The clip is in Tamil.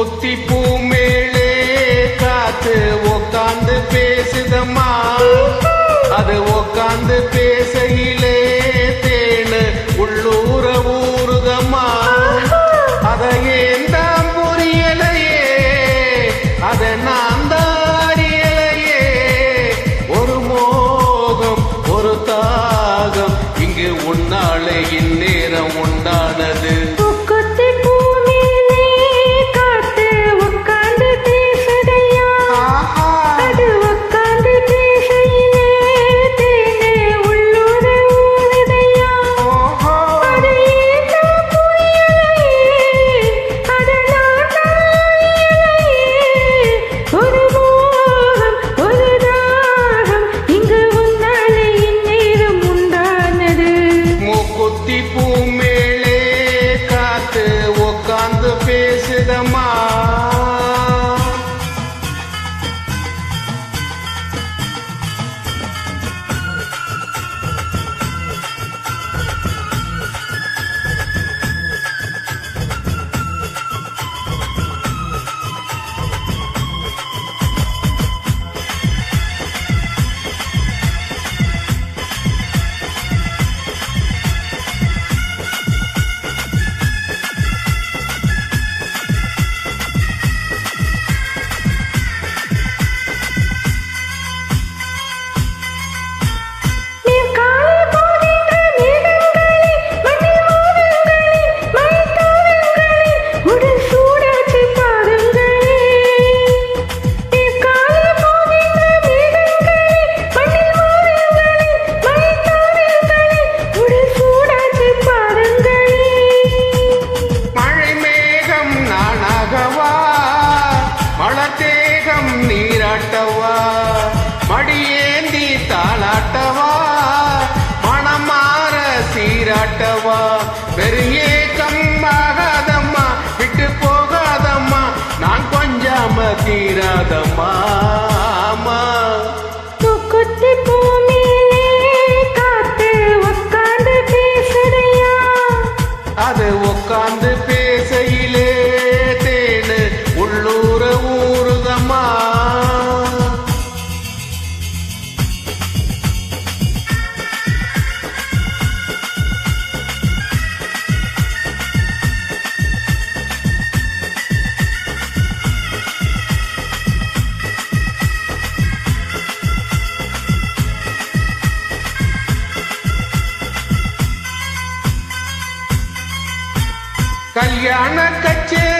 மூக்குத்தி பூ மேலே காத்து உக்காந்து பேசுதம்மா அது உக்காந்து பேசையிலே தேனு உள்ளூர ஊறுதம்மா அதை ஏன் தான் புரியலையே அதை நான் தான் அறியலையே ஒரு மோகம் ஒரு தாகம் இங்கு உன்னாலே இந்நேரம் உண்டானது பூ மேலே காத்து உக்காந்து பேசுதம்மா மலத்தேகம் நீராட்டவா மடியேந்தி தாளாட்டவா மனமாற சீராட்டவா பெரியேக்கம் ஆகாதம்மா விட்டு போகாதம்மா நான் கொஞ்சாம தீராதம்மா அது உக்காந்து பேசையிலே தேனு உள்ளூர ஊறுதம்மா கல்யாண கச்சேரி